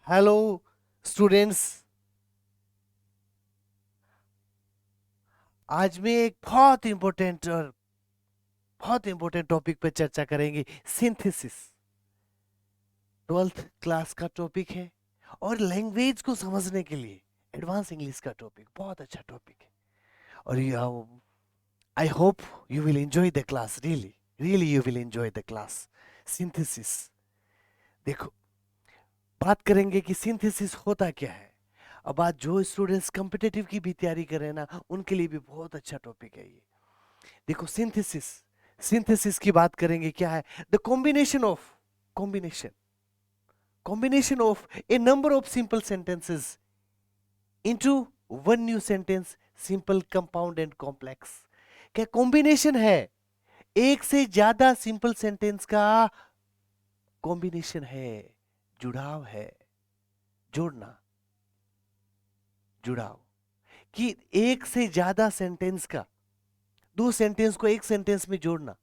Hello students. आज मैं एक बहुत इंपॉर्टेंट टॉपिक पर चर्चा करेंगे। सिंथेसिस 12th क्लास का टॉपिक है और लैंग्वेज को समझने के लिए एडवांस इंग्लिश का टॉपिक, बहुत अच्छा टॉपिक है। और I hope you will enjoy the class. Really really you will enjoy the class. Synthesis, देखो, बात करेंगे कि सिंथेसिस होता क्या है। अब आज जो स्टूडेंट्स कॉम्पिटिटिव की भी तैयारी कर रहे हैं ना, उनके लिए भी बहुत अच्छा टॉपिक है ये। देखो, सिंथेसिस सिंथेसिस की बात करेंगे। क्या है? The combination combination of A number of simple sentences into one new sentence, simple, compound and complex. क्या कॉम्बिनेशन है? एक से ज्यादा सिंपल सेंटेंस का कॉम्बिनेशन है, जुड़ाव है, जोड़ना, जुड़ाव। कि एक से ज्यादा सेंटेंस का, दो सेंटेंस को एक सेंटेंस में जोड़ना।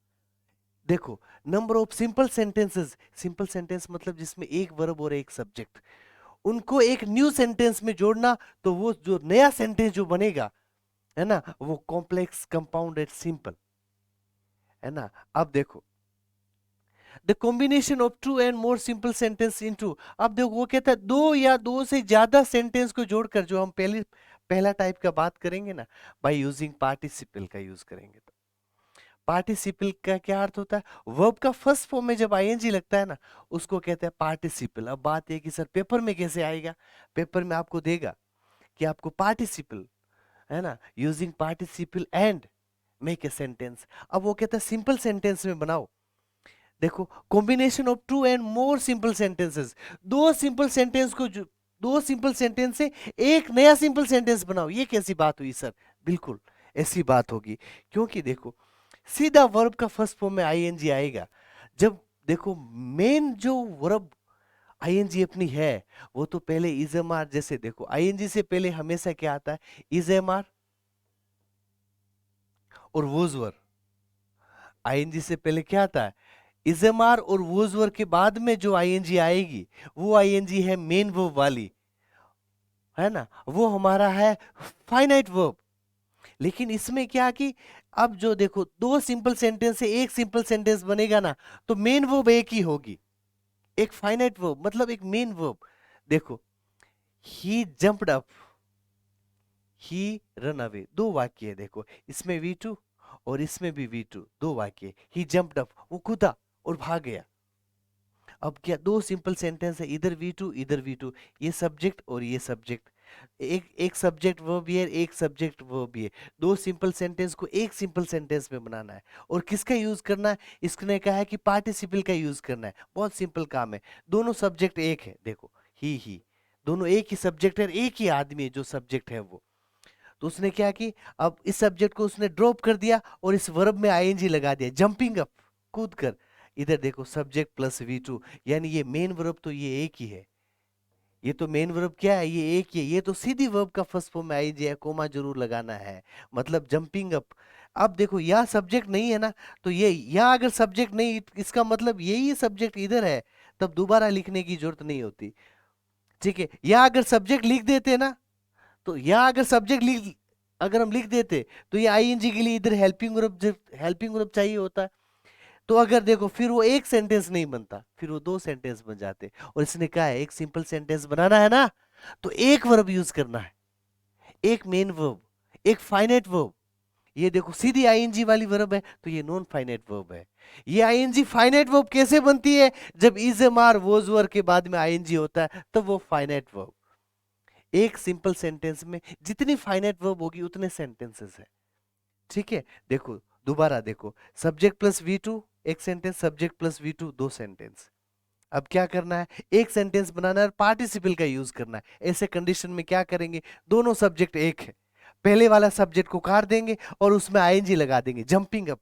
देखो, number of simple sentences, simple sentence मतलब जिसमें एक वर्ब और एक सब्जेक्ट, उनको एक न्यू सेंटेंस में जोड़ना। तो वो जो नया सेंटेंस जो बनेगा, है ना, वो कॉम्प्लेक्स, कंपाउंडेड, सिंपल, है ना। अब देखो, the combination of two and more simple sentence into. अब देखो, वो कहता है दो या दो से ज्यादा सेंटेंस को जोड़कर, जो हम पहला टाइप का बात करेंगे ना, बाय यूजिंग पार्टिसिपल का यूज करेंगे। तो पार्टिसिपल का क्या अर्थ होता है? वर्ब का फर्स्ट फॉर्म में जब आईएनजी लगता है ना, उसको कहते हैं पार्टिसिपल। अब बात है कि सर पेपर में कैसे आएगा? पेपर में आपको देगा कि आपको पार्टिसिपल, है ना, using participle and make a sentence. अब वो कहता है सिंपल सेंटेंस में बनाओ। देखो, combination of two and more simple sentences, दो सिंपल सेंटेंस को दो सिंपल सेंटेंस से एक नया सिंपल सेंटेंस बनाओ। ये कैसी बात हुई सर? बिल्कुल ऐसी बात होगी, क्योंकि देखो, सीधा वर्ब का फर्स्ट फॉर्म में आईएनजी आएगा। जब देखो, मेन जो वर्ब आईएनजी अपनी है, वो तो पहले इजएमआर, जैसे देखो आईएनजी से पहले हमेशा क्या आता है? इजएमआर और वोजवर। आईएनजी से पहले क्या आता है? इजएमआर और वोजवर के बाद में जो आईएनजी आएगी, वो आईएनजी है मेन वर्ब वाली, है ना, वो हमारा है फाइनाइट वर्ब। लेकिन इसमें क्या कि अब जो देखो, दो सिंपल सेंटेंस से एक सिंपल सेंटेंस बनेगा ना, तो मेन वर्ब एक ही होगी, एक फाइनाइट वर्ब, मतलब एक मेन वर्ब। देखो, ही जंप्ड अप, ही रन अवे, दो वाक्य है। देखो, इसमें V2 और इसमें भी V2, दो वाक्य। ही जंप्ड अप, वो कूदा और भाग गया। अब क्या, दो सिंपल सेंटेंस है, इधर V2 इधर V2, ये सब्जेक्ट और ये सब्जेक्ट, एक एक सब्जेक्ट वर्ब है, एक सब्जेक्ट वर्ब है। दो सिंपल सेंटेंस को एक सिंपल सेंटेंस में बनाना है। और किसका यूज करना है? इसने कहा है कि पार्टिसिपल का यूज करना है। बहुत सिंपल काम है। दोनों सब्जेक्ट एक है, देखो, ही दोनों एक ही सब्जेक्ट है, एक ही आदमी है जो सब्जेक्ट है वो। तो उसने क्या की, अब इस सब्जेक्ट को उसने ड्रॉप कर दिया और इस वर्ब में आईएनजी लगा दिया, जंपिंग अप, कूद कर। इधर देखो, सब्जेक्ट प्लस V2, यानी ये मेन वर्ब तो ये एक ही है। ये तो मेन वर्ब क्या है? ये एक ही है। ये तो सीधी वर्ब का फर्स्ट फॉर्म में आईएनजी है, कोमा जरूर लगाना है, मतलब जंपिंग अप। अब देखो, यहाँ सब्जेक्ट नहीं है ना, तो ये यहाँ अगर सब्जेक्ट नहीं, इसका मतलब यही सब्जेक्ट इधर है, तब दोबारा लिखने की जरूरत नहीं होती। ठीक है, यहाँ अगर सब्जेक्ट लिख देते ना, तो यहाँ अगर सब्जेक्ट लिख, अगर हम लिख देते, तो ये आईएनजी के लिए इधर हेल्पिंग वर्ब चाहिए होता है। तो अगर देखो, फिर वो एक सेंटेंस नहीं बनता, फिर वो दो सेंटेंस बन जाते। और इसने कहा है एक सिंपल सेंटेंस बनाना है ना, तो एक वर्ब यूज करना है, एक मेन वर्ब, एक फाइनाइट वर्ब। ये देखो, सीधी आईएनजी वाली वर्ब है, तो ये नॉन फाइनाइट वर्ब है। ये आईएनजी फाइनाइट वर्ब कैसे बनती है? जब इजमार वोजवर के बाद में आईएनजी होता है, तब वो फाइनाइट वर्ब। एक सिंपल सेंटेंस में जितनी फाइनाइट वर्ब होगी उतने सेंटेंसेस है। ठीक है, देखो, दोबारा देखो, सब्जेक्ट प्लस V2 एक सेंटेंस, सब्जेक्ट प्लस V2 दो सेंटेंस। अब क्या करना है? एक सेंटेंस बनाना है और पार्टिसिपल का यूज करना है। ऐसे कंडीशन में क्या करेंगे? दोनों सब्जेक्ट एक है, पहले वाला सब्जेक्ट को काट देंगे और उसमें आईएनजी लगा देंगे, जंपिंग अप,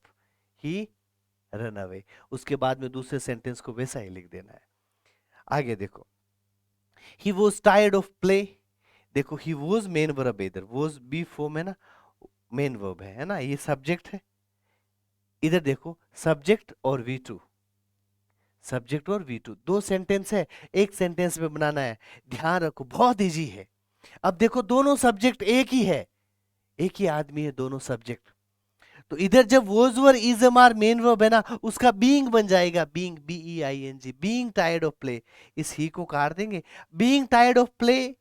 ही रन अवे। उसके बाद में दूसरे सेंटेंस को वैसा ही लिख देना है। आगे देखो, he was tired of play. देखो, ही वॉज मेन वर्ब, इधर वॉज बी फॉर्म है ना, मेन वर्ब है ना, ये सब्जेक्ट है। इधर देखो, सब्जेक्ट और V2, सब्जेक्ट और V2, दो सेंटेंस है, एक सेंटेंस में बनाना है। ध्यान रखो बहुत इजी है। अब देखो दोनों सब्जेक्ट एक ही है, एक ही आदमी है दोनों सब्जेक्ट। तो इधर जब was were is am are main verb है ना, उसका बीइंग बन जाएगा, being BEING, being tired of play. इस ही को काट देंगे, बीइंग टायर्ड ऑफ प्ले।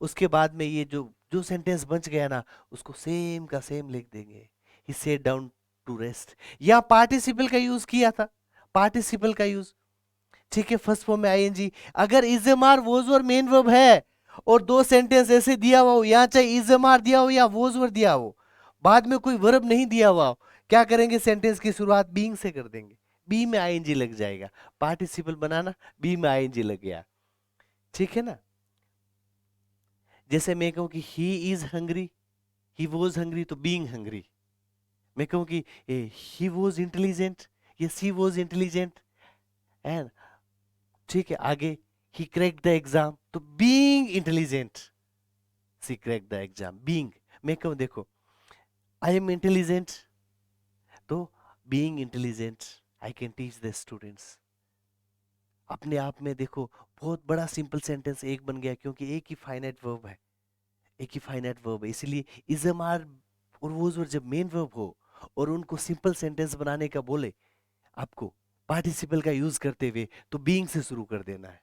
उसके बाद में ये जो जो सेंटेंस बच गया ना, उसको सेम का सेम लिख देंगे, ही सेट डाउन टू रेस्ट। या पार्टिसिपल का यूज किया था, पार्टिसिपल का यूज, ठीक है, फर्स्ट फॉर्म में आईएनजी। अगर इजमार वोज वर मेन वर्ब है और दो सेंटेंस ऐसे दिया हुआ हो, यहां चाहे इजमार दिया हो या वोज वर दिया हो, बाद में कोई वर्ब नहीं दिया हुआ हो, क्या करेंगे, सेंटेंस की शुरुआत बीइंग से कर देंगे, बी में आईएनजी लग जाएगा। पार्टिसिपल बनाना, बी में आईएनजी लग गया, ठीक है ना। जैसे मैं कहूं कि he is hungry, he was hungry, तो बीइंग हंग्री। मैं कहूं कि he was intelligent, yes he was intelligent, and ठीक है आगे, ही क्रैक्ड द एग्जाम, तो being intelligent, she cracked the exam, being. मैं कहूं देखो आई एम इंटेलिजेंट, तो being intelligent I can teach the students. अपने आप में देखो बहुत बड़ा सिंपल सेंटेंस एक बन गया, क्योंकि एक ही फाइनाइट वर्ब है, एक ही फाइनाइट वर्ब है, इसलिए इजम आर और वो जब मेन वर्ब हो और उनको सिंपल सेंटेंस बनाने का बोले आपको पार्टिसिपल का यूज करते हुए, तो बीइंग से शुरू कर देना है।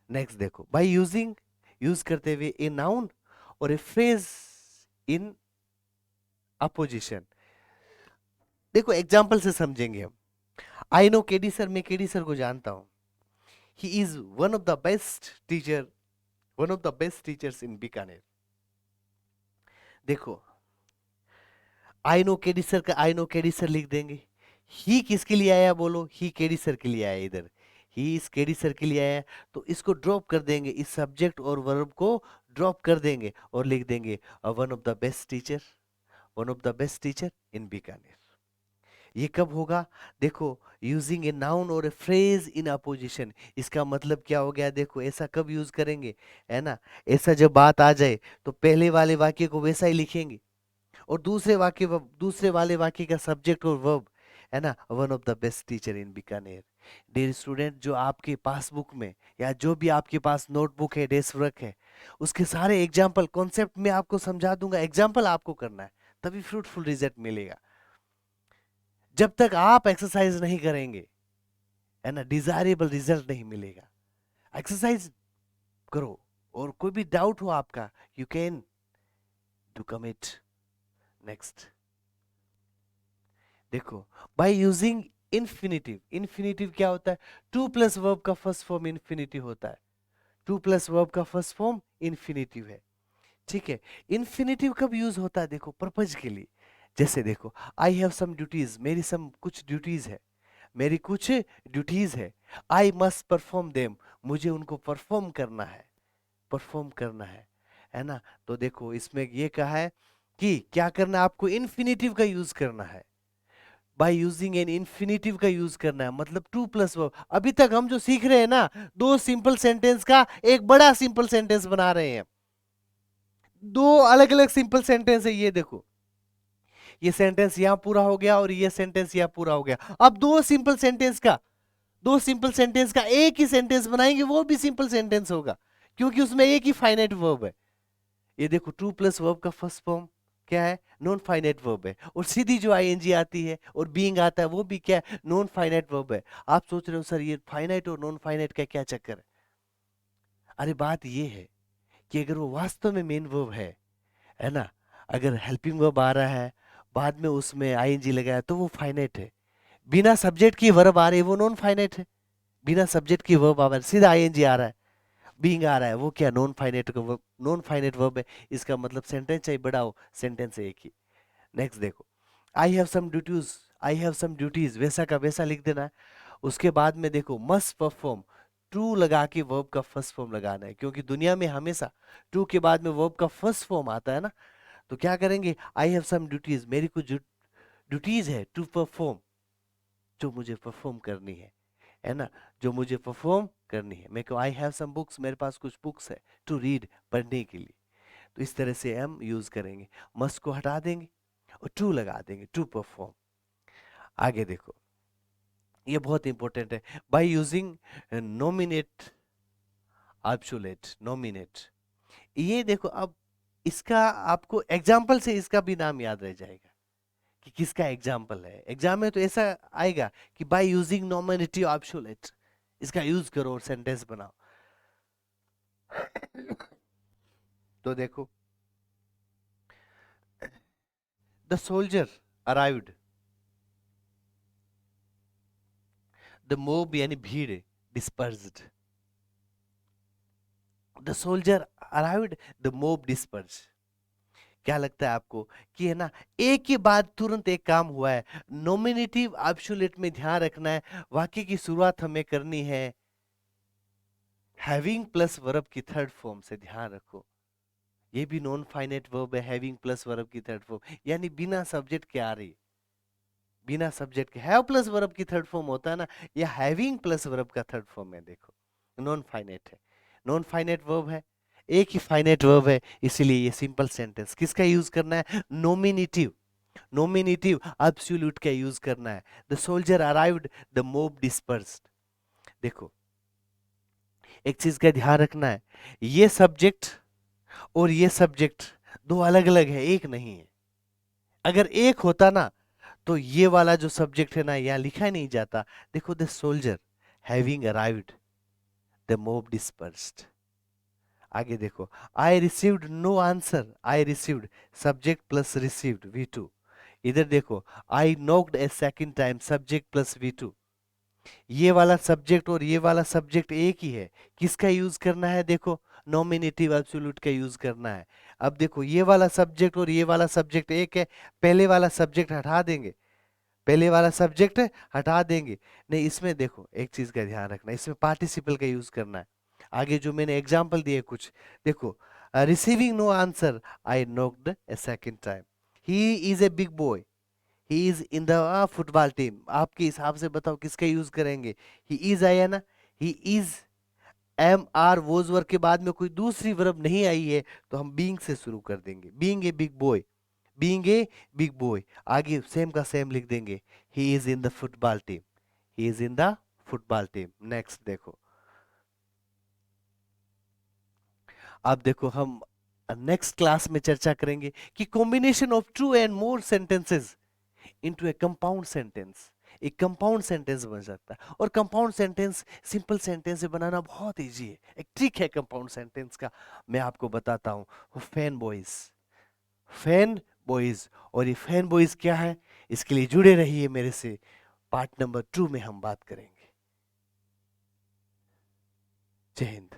नेक्स्ट देखो, बाय यूजिंग, यूज करते हुए ए नाउन और ए फ्रेज इन अपोजिशन। देखो एग्जांपल से समझेंगे हम। आई नो केडी सर, मैं केडी सर को जानता हूं, he is one of the best teacher, one of the best teachers in Bikaner. देखो आई नो केडी सर का आई नो केडी सर लिख देंगे, ही किसके लिए आया बोलो, ही केडी सर के लिए आया, इधर ही इस केडी सर के लिए आया, तो इसको ड्रॉप कर देंगे, इस सब्जेक्ट और वर्ब को ड्रॉप कर देंगे और लिख देंगे one of the best teacher, one of the best teacher in Bikaner. ये कब होगा, देखो यूजिंग ए नाउन और ए फ्रेज इन अपोजिशन। इसका मतलब क्या हो गया, देखो ऐसा कब यूज करेंगे, है ना, ऐसा जब बात आ जाए तो पहले वाले वाक्य को वैसा ही लिखेंगे, और दूसरे वाक्य, दूसरे वाले वाक्य का सब्जेक्ट और वर्ब, है ना, one of the best teacher in Bikaner. Dear student, जो आपके पासबुक में या जो भी आपके पास नोटबुक है, डेस्क वर्क है, उसके सारे एग्जाम्पल कॉन्सेप्ट में आपको समझा दूंगा, एग्जाम्पल आपको करना है, तभी फ्रूटफुल रिजल्ट मिलेगा। जब तक आप एक्सरसाइज नहीं करेंगे, है ना, डिजायरेबल रिजल्ट नहीं मिलेगा। एक्सरसाइज करो, और कोई भी डाउट हो आपका, you can do commit. Next देखो, बाय यूजिंग इन्फिनिटिव, इन्फिनिटिव क्या होता है, टू प्लस वर्ब का फर्स्ट फॉर्म इन्फिनिटिव होता है, टू प्लस वर्ब का फर्स्ट फॉर्म इन्फिनिटिव है, ठीक है। इन्फिनिटिव कब यूज होता है, देखो पर्पज के लिए। जैसे देखो आई हैव सम ड्यूटीज, मेरी सम कुछ ड्यूटीज है, मेरी कुछ ड्यूटीज है, आई मस्ट परफॉर्म देम, मुझे उनको परफॉर्म करना है, परफॉर्म करना है ना। तो देखो इसमें ये कहा है कि क्या करना है, आपको इन्फिनिटिव का यूज करना है, बाय यूजिंग एन इन्फिनिटिव का यूज करना है, मतलब टू प्लस वर्ब। अभी तक हम जो सीख रहे हैं ना, दो सिंपल सेंटेंस का एक बड़ा सिंपल सेंटेंस बना रहे हैं, दो अलग अलग सिंपल सेंटेंस है, ये देखो ये सेंटेंस यहां पूरा हो गया और ये सेंटेंस यहां पूरा हो गया। अब दो सिंपल सेंटेंस का, दो सिंपल सेंटेंस का एक ही सेंटेंस बनाएंगे, वो भी सिंपल सेंटेंस होगा, क्योंकि उसमें एक ही फाइनाइट वर्ब है। ये देखो टू प्लस वर्ब का फर्स्ट फॉर्म क्या है, नॉन फाइनाइट वर्ब है, और सीधी जो आईएनजी आती है और बीइंग आता है, वो भी क्या है, नॉन फाइनाइट वर्ब है। आप सोच रहे हो सर ये फाइनाइट और नॉन फाइनाइट का क्या चक्कर है, अरे बात ये है कि अगर वो वास्तव में मेन वर्ब है ना, अगर हेल्पिंग वर्ब आ रहा है बाद में उसमें आईएनजी लगा है, तो वो फाइनाइट है। बिना सब्जेक्ट की वर्ब आ रही है, वो नॉन फाइनाइट है। बिना सब्जेक्ट की वर्ब आ रहा है, सीधा आईएनजी आ रहा है, बीइंग आ रहा है, वो क्या नॉन फाइनाइट का वर्ब, नॉन फाइनाइट वर्ब है। इसका मतलब सेंटेंस चाहे बड़ा हो, सेंटेंस है एक ही। नेक्स्ट देखो, I have some duties, I have some duties वैसा का वैसा लिख देना है। उसके बाद में देखो मस्ट परफॉर्म, टू लगा के वर्ब का फर्स्ट फॉर्म लगाना है, क्योंकि दुनिया में हमेशा टू के बाद में वर्ब का फर्स्ट फॉर्म आता है ना। तो क्या करेंगे, आई हैव सम ड्यूटीज, मेरी कुछ ड्यूटीज है टू परफॉर्म, जो मुझे परफॉर्म करनी है ना, जो मुझे परफॉर्म करनी है। मैं कहूँ आई हैव सम बुक्स, मेरे पास कुछ बुक्स है टू रीड, पढ़ने के लिए। तो इस तरह से हम यूज करेंगे, मस्ट को हटा देंगे और टू लगा देंगे, टू परफॉर्म। आगे देखो, ये बहुत इंपॉर्टेंट है। By using nominate obsolete, nominate. ये देखो, अब इसका आपको एग्जाम्पल से इसका भी नाम याद रह जाएगा कि किसका एग्जाम्पल है। एग्जाम में तो ऐसा आएगा कि बाय यूजिंग नोमिनेटिव ऑब्सोलेट, इसका यूज करो और सेंटेंस बनाओ। तो देखो, the soldier arrived, the mob यानी भीड़ dispersed, the soldier arrived, the mob disperse. क्या लगता है आपको कि है ना, एक के बाद तुरंत एक काम हुआ है। नोमिनेटिव एब्सोल्यूट में ध्यान रखना है, वाक्य की शुरुआत हमें करनी है हैविंग प्लस वर्ब की थर्ड फॉर्म से। ध्यान रखो, ये भी नॉन फाइनाइट वर्ब है, हैविंग प्लस वर्ब की थर्ड फॉर्म, यानी बिना सब्जेक्ट के आ रही, बिना सब्जेक्ट के। हैव प्लस वर्ब की थर्ड फॉर्म होता है ना, या हैविंग प्लस वर्ब का थर्ड फॉर्म है। देखो, नॉन फाइनाइट है, नॉन फाइनाइट वर्ब है, एक ही फाइनाइट वर्ब है, इसीलिए ये सिंपल सेंटेंस किसका यूज करना है, नोमिनेटिव, नोमिनेटिव एब्सोल्यूट का यूज करना है। The soldier arrived, the mob dispersed. देखो, एक चीज का ध्यान रखना है, ये सब्जेक्ट और ये सब्जेक्ट दो अलग अलग है, एक नहीं है। अगर एक होता ना, तो ये वाला जो सब्जेक्ट है ना, यहाँ लिखा ही नहीं जाता। देखो, the soldier having arrived, the mob dispersed. आगे देखो, I received no answer, I received subject plus received V2। इधर देखो, I knocked a second time, subject plus V2। ये वाला सब्जेक्ट और ये वाला सब्जेक्ट एक ही है, किसका यूज करना है, देखो, नॉमिनेटिव एब्सोल्यूट का यूज करना है। अब देखो, ये वाला सब्जेक्ट और ये वाला सब्जेक्ट एक है, पहले वाला सब्जेक्ट हटा देंगे, पहले वाला सब्जेक्ट हटा देंगे। नहीं, इसमें देखो एक चीज का ध्यान रखना, इसमें पार्टिसिपल का यूज करना है। आगे जो मैंने एग्जांपल दिए कुछ, देखो, receiving no answer, I knocked a second time, he is a big boy, he is in the football team. आपके हिसाब से बताओ किसका यूज करेंगे, ही इज आया ना, he is, am are was verb के बाद में कोई दूसरी वर्ब नहीं आई है, तो हम बीइंग से शुरू कर देंगे, being a big boy, being a big boy. आगे सेम का सेम लिख देंगे, ही is in the football team, he is in the football team. Next देखो, अब देखो हम नेक्स्ट क्लास में चर्चा करेंगे कि combination of two and more sentences into a compound sentence, एक कंपाउंड सेंटेंस बन सकता है। और कंपाउंड सेंटेंस सिंपल सेंटेंस से बनाना बहुत इजी है, एक ट्रिक है कंपाउंड सेंटेंस का, मैं आपको बताता हूँ। Fan boys, fan boys. और ये फैन बॉयज क्या है, इसके लिए जुड़े रहिए मेरे से, पार्ट नंबर 2 में हम बात करेंगे। जय हिंद।